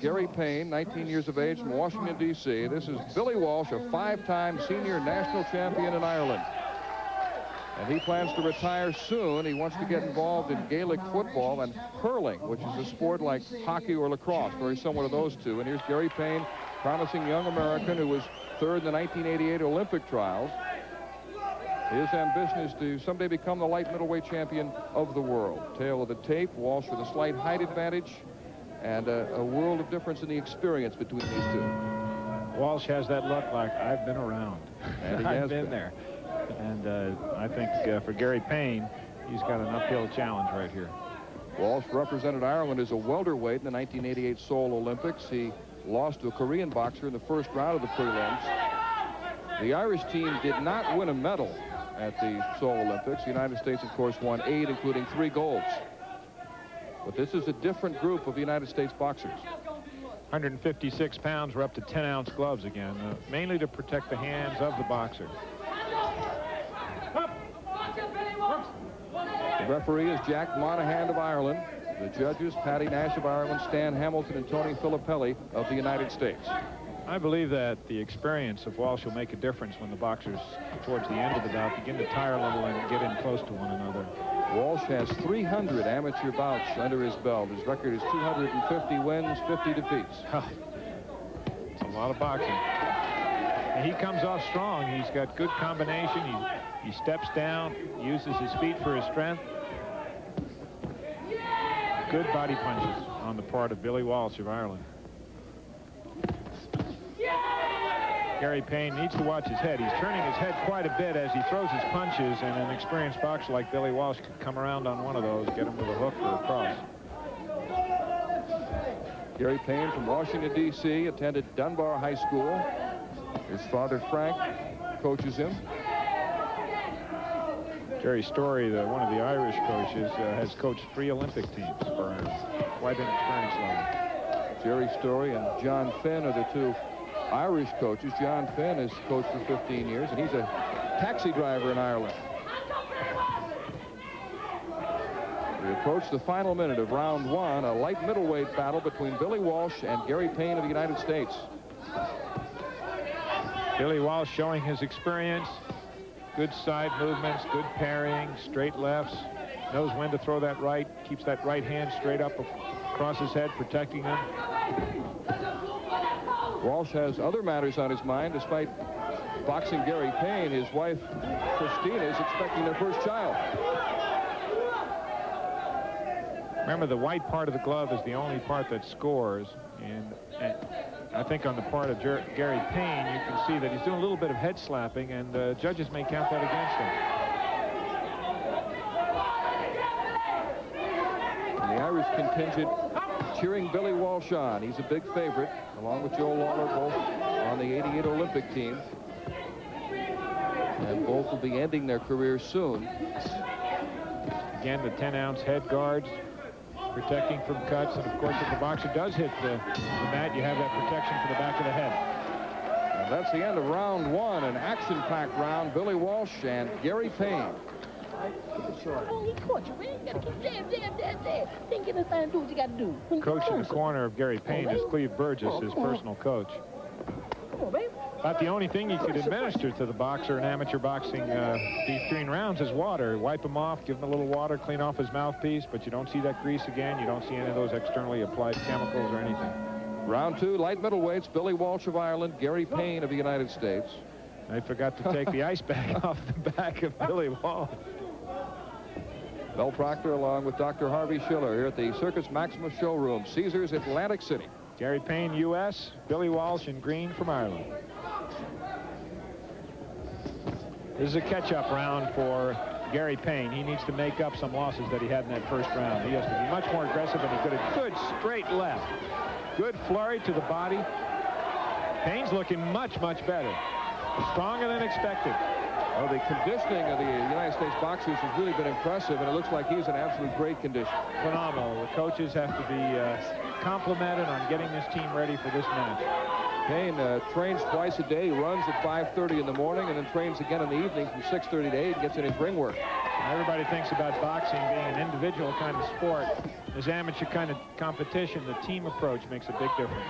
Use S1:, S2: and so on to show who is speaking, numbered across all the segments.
S1: Gerry Payne, 19 years of age, from Washington, D.C. This is Billy Walsh, a 5-time senior national champion in Ireland. And he plans to retire soon. He wants to get involved in Gaelic football and hurling, which is a sport like hockey or lacrosse, very similar to those two. And here's Gerry Payne, promising young American who was third in the 1988 Olympic trials. His ambition is to someday become the light middleweight champion of the world. Tail of the tape, Walsh with a slight height advantage and a world of difference in the experience between these two.
S2: Walsh has that look like I've been around.
S1: And
S2: I've been there. And I think for Gerry Payne, he's got an uphill challenge right here.
S1: Walsh represented Ireland as a welterweight in the 1988 Seoul Olympics. He lost to a Korean boxer in the first round of the prelims. The Irish team did not win a medal at the Seoul Olympics. The United States, of course, won 8, including 3 golds. But this is a different group of United States boxers.
S2: 156 pounds, we're up to 10-ounce gloves again, mainly to protect the hands of the boxer.
S1: The referee is Jack Monahan of Ireland. The judges, Paddy Nash of Ireland, Stan Hamilton, and Tony Filippelli of the United States.
S2: I believe that the experience of Walsh will make a difference when the boxers, towards the end of the bout, begin to tire a little and get in close to one another.
S1: Walsh has 300 amateur bouts under his belt. His record is 250 wins, 50 defeats.
S2: It's a lot of boxing. And he comes off strong. He's got good combination. He steps down, uses his feet for his strength. Good body punches on the part of Billy Walsh of Ireland. Gerry Payne needs to watch his head. He's turning his head quite a bit as he throws his punches, and an experienced boxer like Billy Walsh could come around on one of those, get him with a hook or a cross.
S1: Gerry Payne from Washington, D.C., attended Dunbar High School. His father, Frank, coaches him.
S2: Jerry Story, one of the Irish coaches, has coached 3 Olympic teams for Ireland. Quite an experience level.
S1: Jerry Story and John Finn are the 2 Irish coaches. John Finn has coached for 15 years, and he's a taxi driver in Ireland. We approach the final minute of round 1, a light middleweight battle between Billy Walsh and Gerry Payne of the United States.
S2: Billy Walsh showing his experience, good side movements, good parrying, straight lefts, knows when to throw that right, keeps that right hand straight up across his head, protecting him.
S1: Walsh has other matters on his mind. Despite boxing Gerry Payne, his wife, Christina, is expecting their first child.
S2: Remember, the white part of the glove is the only part that scores. And I think on the part of Gerry Payne, you can see that he's doing a little bit of head slapping, and the judges may count that against him.
S1: And the Irish contingent cheering Billy Walsh on. He's a big favorite, along with Joe Lawler, both on the '88 Olympic team. And both will be ending their careers soon.
S2: Again, the 10-ounce head guards protecting from cuts. And, of course, if the boxer does hit the mat, you have that protection for the back of the head.
S1: And that's the end of round 1, an action-packed round. Billy Walsh and Gerry Payne.
S3: Oh, he caught you, man. You gotta keep jab. Think of the thing, do what you gotta do.
S2: Coach in the corner of Gerry Payne is Cleve Burgess, his personal coach.
S3: Come on, baby.
S2: About the only thing you could administer to the boxer in amateur boxing between rounds is water. Wipe him off, give him a little water, clean off his mouthpiece, but you don't see that grease again. You don't see any of those externally applied chemicals or anything.
S1: Round 2, light middleweights, Billy Walsh of Ireland, Gerry Payne of the United States.
S2: They forgot to take the ice bag off the back of Billy Walsh.
S1: Mel Proctor along with Dr. Harvey Schiller here at the Circus Maximus showroom, Caesars, Atlantic City.
S2: Gerry Payne, U.S., Billy Walsh in green from Ireland. This is a catch-up round for Gerry Payne. He needs to make up some losses that he had in that first round. He has to be much more aggressive, and he's got a good straight left. Good flurry to the body. Payne's looking much better. Stronger than expected.
S1: Well, the conditioning of the United States boxers has really been impressive, and it looks like he's in absolute great condition.
S2: Phenomenal. The coaches have to be complimented on getting this team ready for this match.
S1: Payne trains twice a day. He runs at 5:30 in the morning and then trains again in the evening from 6:30 to 8 and gets in his ring work.
S2: Everybody thinks about boxing being an individual kind of sport. This amateur kind of competition, the team approach makes a big difference.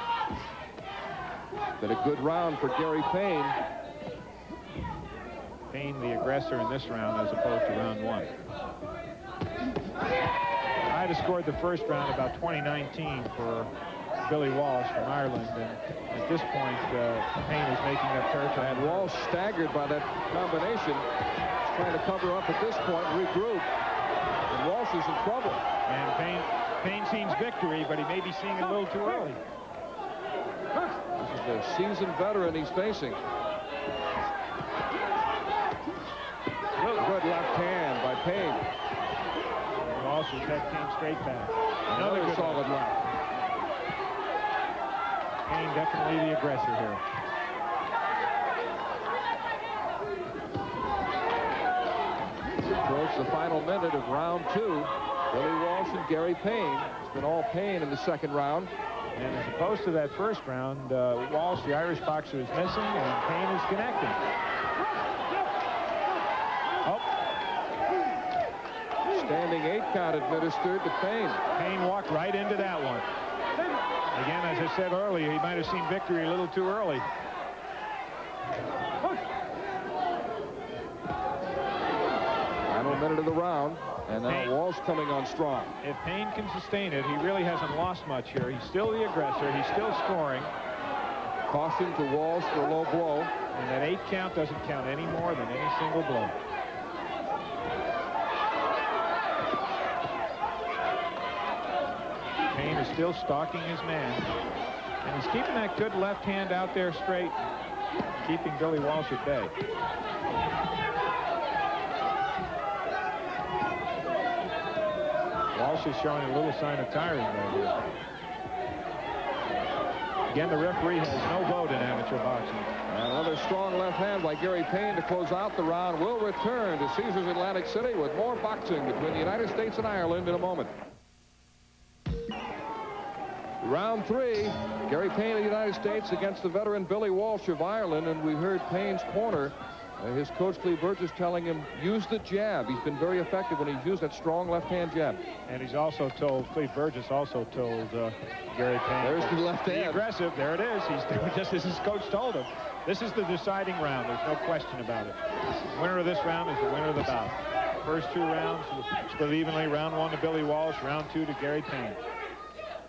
S1: Been a good round for Gerry Payne.
S2: Payne the aggressor in this round as opposed to round 1. I'd have scored the first round about 20-19 for Billy Walsh from Ireland, and at this point Payne is making up territory.
S1: And Walsh staggered by that combination. He's trying to cover up at this point and regroup. And Walsh is in trouble.
S2: And Payne sees victory, but he may be seeing it a little too early.
S1: This is the seasoned veteran he's facing. Good left hand by Payne.
S2: Walsh's head came straight back.
S1: Another
S2: good
S1: solid left.
S2: Payne definitely the aggressor here.
S1: Approach the final minute of round 2. Billy Walsh and Gerry Payne. It's been all Payne in the second round.
S2: And as opposed to that first round, Walsh, the Irish boxer, is missing, and Payne is connecting. Oh.
S1: Standing 8 count administered to Payne.
S2: Payne walked right into that one. Again, as I said earlier, he might have seen victory a little too early.
S1: Final minute of the round, and now Walsh coming on strong.
S2: If Payne can sustain it, he really hasn't lost much here. He's still the aggressor. He's still scoring.
S1: Caution to Walsh for a low blow.
S2: And that 8 count doesn't count any more than any single blow. Payne is still stalking his man. And he's keeping that good left hand out there straight, keeping Billy Walsh at bay. Walsh is showing a little sign of tiring right here. Again, the referee has no vote in amateur boxing.
S1: Another strong left hand by Gerry Payne to close out the round. We'll return to Caesars Atlantic City with more boxing between the United States and Ireland in a moment. Round 3, Gerry Payne of the United States against the veteran Billy Walsh of Ireland, and we heard Payne's corner. His coach, Cleve Burgess, telling him, use the jab. He's been very effective when he's used that strong left-hand jab.
S2: And he's also told, Cleve Burgess also told Gerry Payne.
S1: There's the left hand.
S2: Be aggressive. There it is. He's doing just as his coach told him. This is the deciding round. There's no question about it. The winner of this round is the winner of the bout. First 2 rounds split evenly. Round 1 to Billy Walsh. Round 2 to Gerry Payne.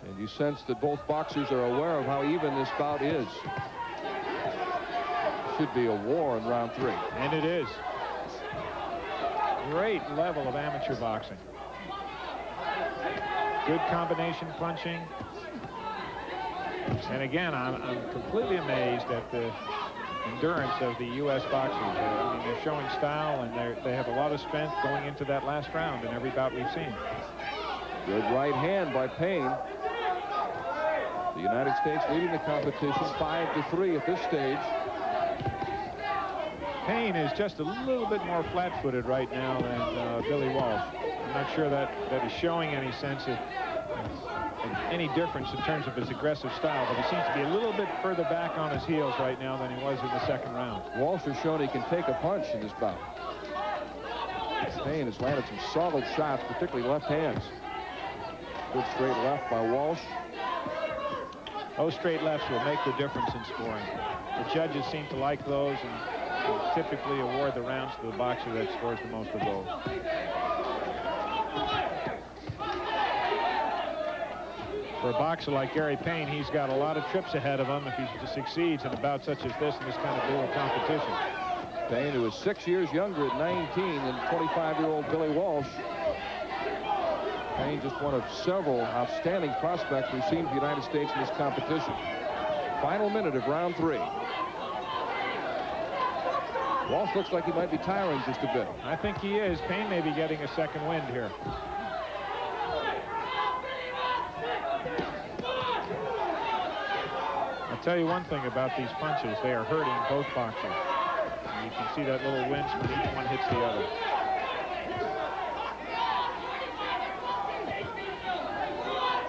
S1: And you sense that both boxers are aware of how even this bout is. Should be a war in round 3.
S2: And it is. Great level of amateur boxing. Good combination punching. And again, I'm completely amazed at the endurance of the U.S. boxers. I mean, they're showing style, and they have a lot of strength going into that last round in every bout we've seen.
S1: Good right hand by Payne. The United States leading the competition 5-3 at this stage.
S2: Payne is just a little bit more flat-footed right now than Billy Walsh. I'm not sure that he's showing any sense of any difference in terms of his aggressive style, but he seems to be a little bit further back on his heels right now than he was in the second round.
S1: Walsh has shown he can take a punch in this bout. Payne has landed some solid shots, particularly left hands. Good straight left by Walsh.
S2: Those straight lefts will make the difference in scoring. The judges seem to like those and typically award the rounds to the boxer that scores the most of those. For a boxer like Gerry Payne, he's got a lot of trips ahead of him if he succeeds in a bout such as this in this kind of dual competition.
S1: Payne, who is 6 years younger at 19 than 25-year-old Billy Walsh. Payne just one of several outstanding prospects we've seen for the United States in this competition. Final minute of round 3. Walsh looks like he might be tiring just a bit.
S2: I think he is. Payne may be getting a second wind here. I'll tell you one thing about these punches. They are hurting both boxers. And you can see that little wince when each one hits the other.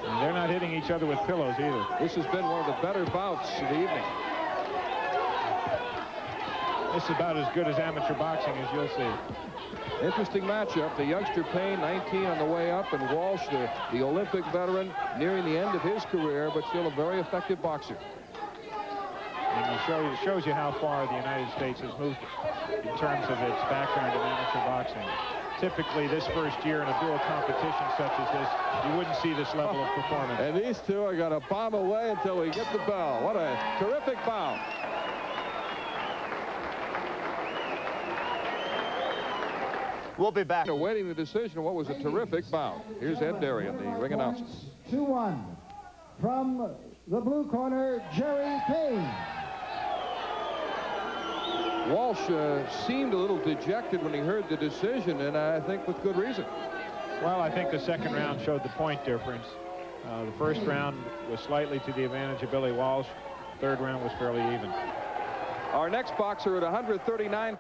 S2: And they're not hitting each other with pillows either.
S1: This has been one of the better bouts of the evening.
S2: This is about as good as amateur boxing as you'll see.
S1: Interesting matchup. The youngster Payne, 19 on the way up, and Walsh, the Olympic veteran, nearing the end of his career, but still a very effective boxer.
S2: And it shows you how far the United States has moved in terms of its background in amateur boxing. Typically, this first year in a dual competition such as this, you wouldn't see this level of performance.
S1: And these two are going to bomb away until we get the bell. What a terrific bout.
S4: We'll be back.
S1: Awaiting the decision. What was a terrific bout. Here's Ed Darian, the ring announcer.
S5: 2-1 from the blue corner, Gerry Payne.
S1: Walsh seemed a little dejected when he heard the decision, and I think with good reason.
S2: Well, I think the second round showed the point difference. The first round was slightly to the advantage of Billy Walsh. Third round was fairly even.
S1: Our next boxer at 139.